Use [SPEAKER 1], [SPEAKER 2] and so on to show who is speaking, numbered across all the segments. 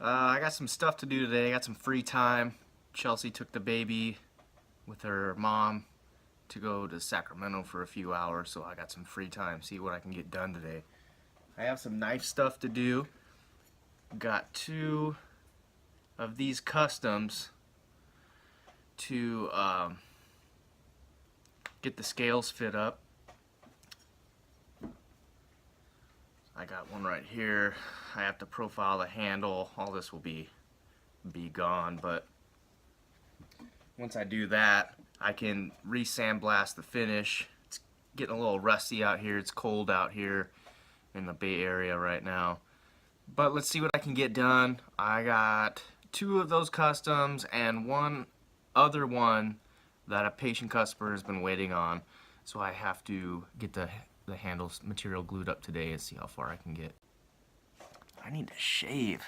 [SPEAKER 1] I got some stuff to do today. I got some free time. Chelsea took the baby with her mom to go to Sacramento for a few hours, so I got some free time. See what I can get done today. I have some knife stuff to do. Got two of these customs to get the scales fit up. I got one right here. I have to profile the handle. All this will be gone, but once I do that, I can re-sandblast the finish. It's getting a little rusty out here. It's cold out here in the Bay Area right now. But let's see what I can get done. I got two of those customs and one other one that a patient customer has been waiting on. So I have to get the handle material glued up today and see how far I can get. I need to shave.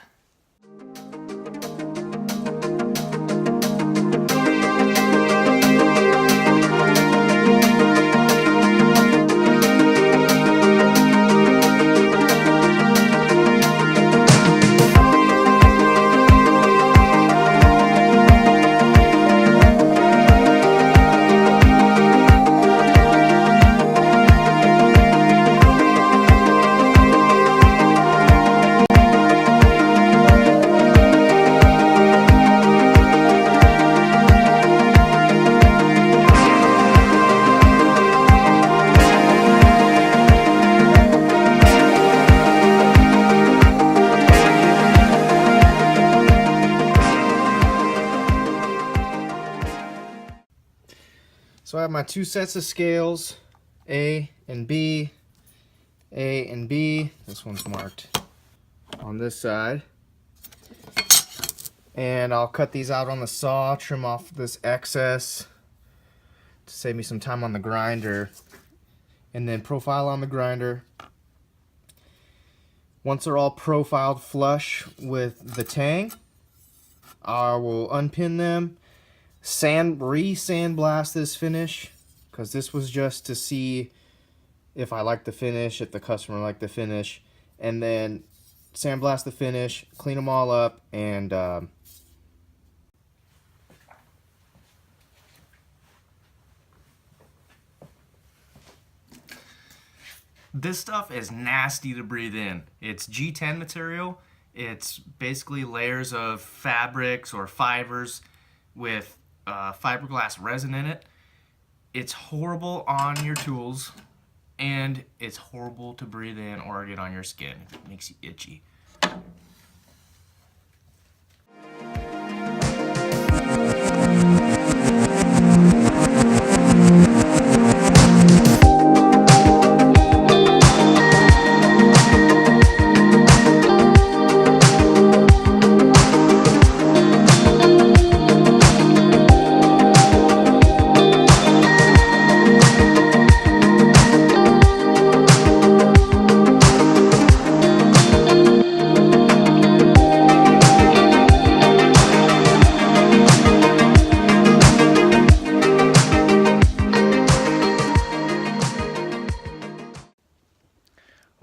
[SPEAKER 1] So I have my two sets of scales, A and B, A and B. This one's marked on this side. And I'll cut these out on the saw, trim off this excess to save me some time on the grinder, and then profile on the grinder. Once they're all profiled flush with the tang, I will unpin them, re-sandblast this finish, because this was just to see if I like the finish, if the customer liked the finish, and then sandblast the finish, clean them all up, and this stuff is nasty to breathe in. It's G10 material. It's basically layers of fabrics or fibers with fiberglass resin in it. It's horrible on your tools, and it's horrible to breathe in or get on your skin. It makes you itchy.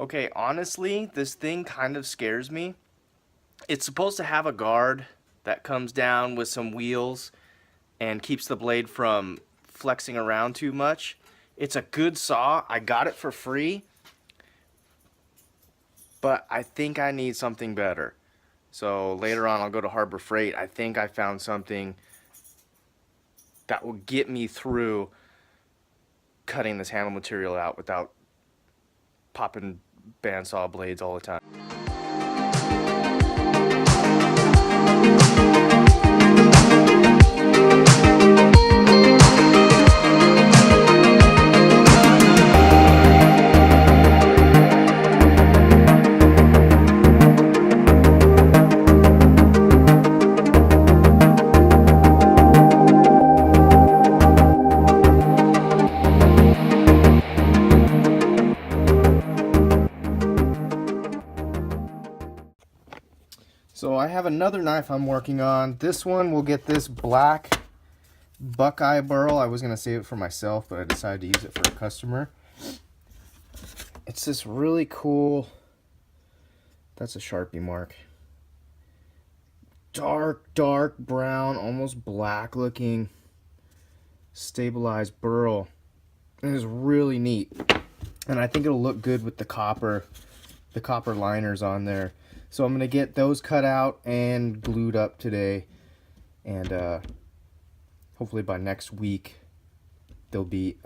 [SPEAKER 1] Okay, honestly, this thing kind of scares me. It's supposed to have a guard that comes down with some wheels and keeps the blade from flexing around too much. It's a good saw. I got it for free, but I think I need something better. So later on, I'll go to Harbor Freight. I think I found something that will get me through cutting this handle material out without popping bandsaw blades all the time. So I have another knife I'm working on. This one will get this black Buckeye burl. I was going to save it for myself, but I decided to use it for a customer. It's this really cool, that's a Sharpie mark. dark brown, almost black looking stabilized burl. It is really neat, and I think it'll look good with the copper liners on there. So I'm gonna get those cut out and glued up today, and hopefully by next week they'll be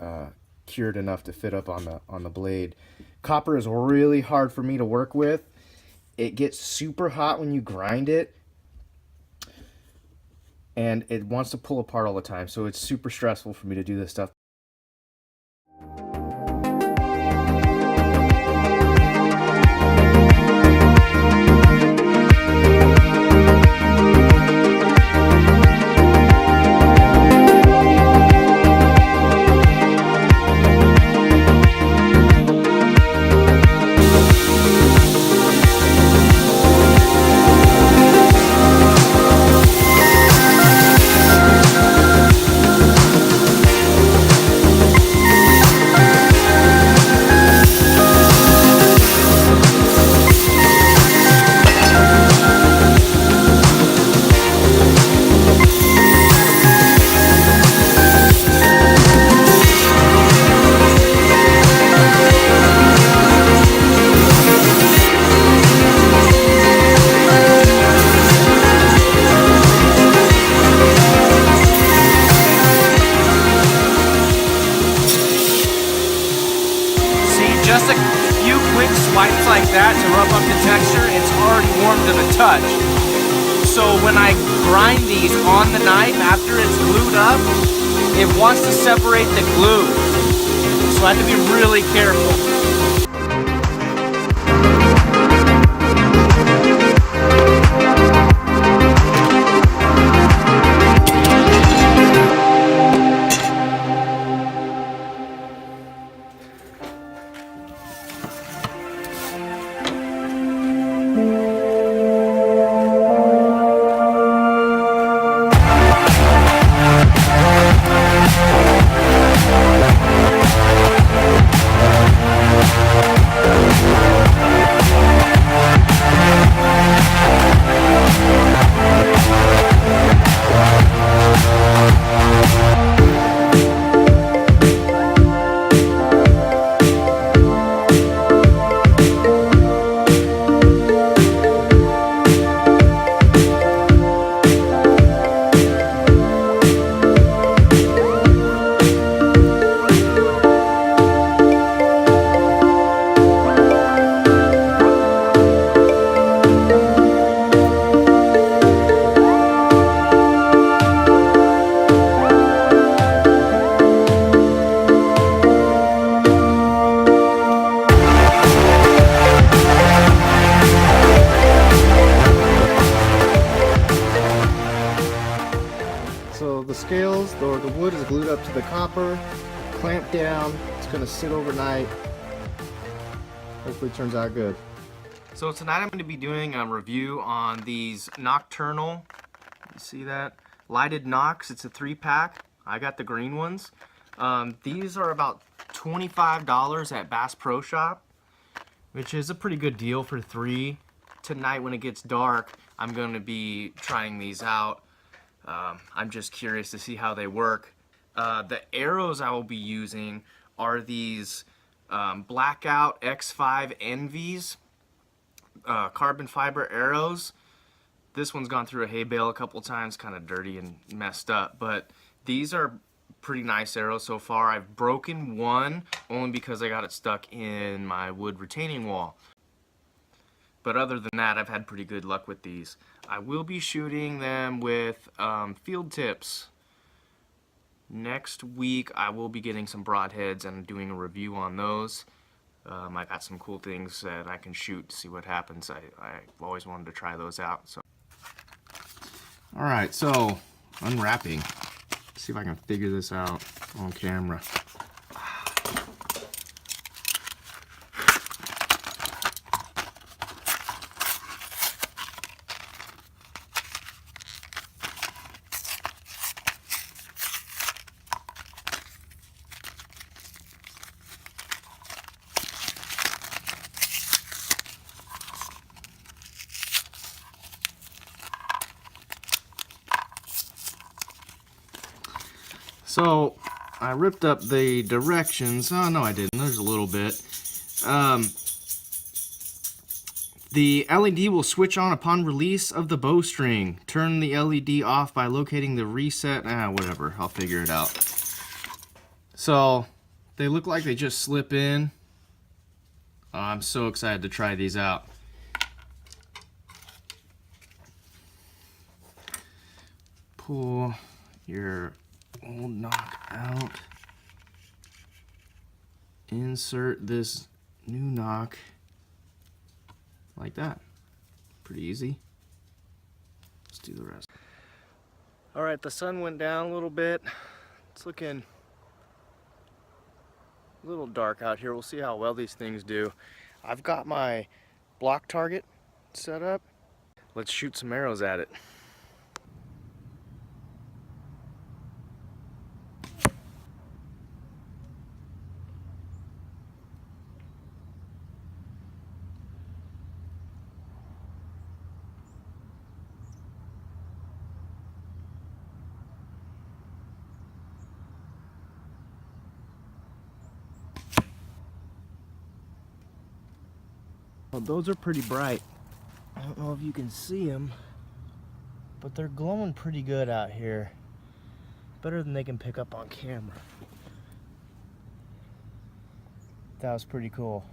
[SPEAKER 1] cured enough to fit up on the blade. Copper is really hard for me to work with. It gets super hot when you grind it, and it wants to pull apart all the time, so it's super stressful for me to do this stuff. Just a few quick swipes like that to rub up the texture, it's already warm to the touch. So when I grind these on the knife after it's glued up, it wants to separate the glue. So I have to be really careful. So the scales, or the wood is glued up to the copper, clamped down. It's gonna sit overnight. Hopefully it turns out good. So tonight I'm going to be doing a review on these nocturnal, you see that? Lighted nocks. It's a 3-pack. I got the green ones. These are about $25 at Bass Pro Shop, which is a pretty good deal for 3. Tonight when it gets dark, I'm going to be trying these out. I'm just curious to see how they work. The arrows I will be using are these Blackout X5 Envies carbon fiber arrows. This one's gone through a hay bale a couple times, kind of dirty and messed up, but these are pretty nice arrows so far. I've broken one only because I got it stuck in my wood retaining wall. But other than that, I've had pretty good luck with these. I will be shooting them with field tips. Next week, I will be getting some broadheads and doing a review on those. I got some cool things that I can shoot to see what happens. I've always wanted to try those out. So. All right, so unwrapping. Let's see if I can figure this out on camera. So I ripped up the directions. Oh no, I didn't. There's a little bit. The LED will switch on upon release of the bowstring. Turn the LED off by locating the reset. Whatever. I'll figure it out. So they look like they just slip in. Oh, I'm so excited to try these out. Pull your old nock out. Insert this new nock like that. Pretty easy. Let's do the rest. All right, the sun went down a little bit. It's looking a little dark out here. We'll see how well these things do. I've got my block target set up. Let's shoot some arrows at it. Well, those are pretty bright. I don't know if you can see them, but they're glowing pretty good out here. Better than they can pick up on camera. That was pretty cool.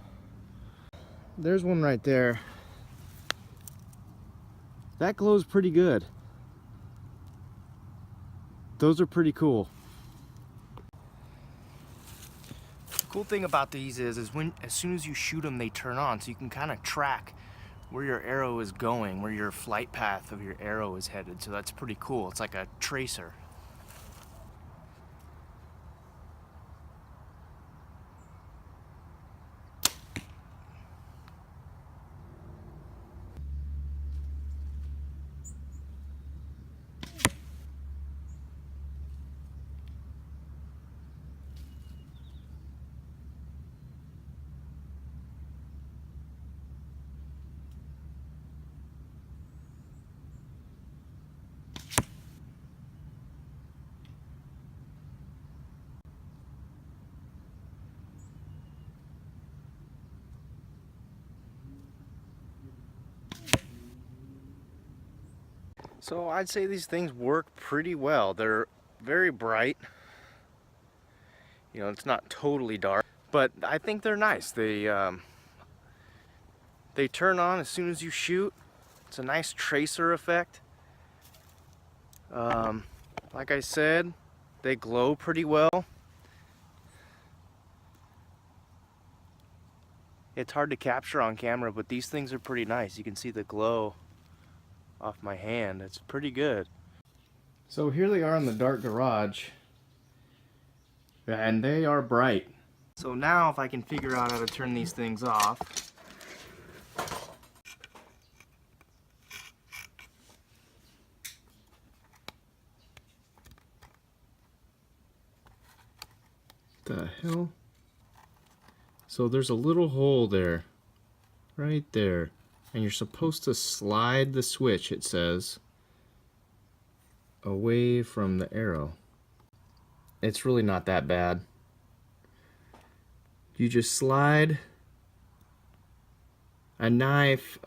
[SPEAKER 1] There's one right there. That glows pretty good. Those are pretty cool. The cool thing about these is as soon as you shoot them, they turn on, so you can kind of track where your arrow is going, where your flight path of your arrow is headed. So that's pretty cool. It's like a tracer. So I'd say these things work pretty well. They're very bright. You know, it's not totally dark, but I think they're nice. They turn on as soon as you shoot. It's a nice tracer effect. Like I said, they glow pretty well. It's hard to capture on camera, but these things are pretty nice. You can see the glow off my hand. It's pretty good. So here they are in the dark garage, and they are bright. So now if I can figure out how to turn these things off. The hell? So there's a little hole there, right there. And you're supposed to slide the switch, it says, away from the arrow. It's really not that bad. You just slide a knife,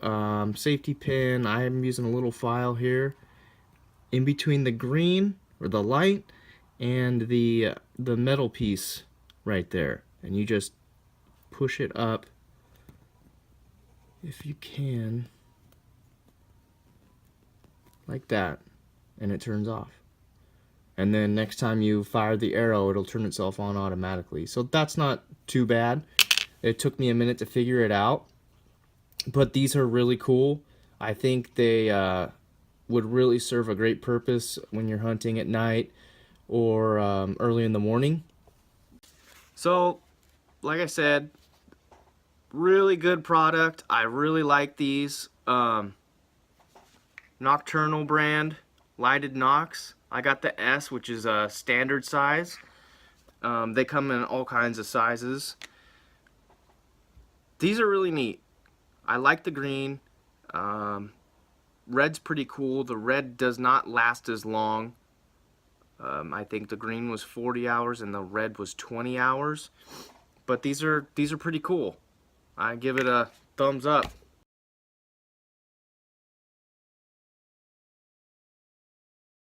[SPEAKER 1] safety pin, I'm using a little file here, in between the green, or the light, and the metal piece right there. And you just push it up, if you can, like that, and it turns off. And then next time you fire the arrow, it'll turn itself on automatically. So that's not too bad. It took me a minute to figure it out, but these are really cool. I think they would really serve a great purpose when you're hunting at night or early in the morning. So, like I said, really good product. I really like these. Nocturnal brand lighted nocks. I got the S, which is a standard size. They come in all kinds of sizes. These are really neat. I like the green. Red's pretty cool. The red does not last as long. I think the green was 40 hours and the red was 20 hours. But these are pretty cool. I give it a thumbs up.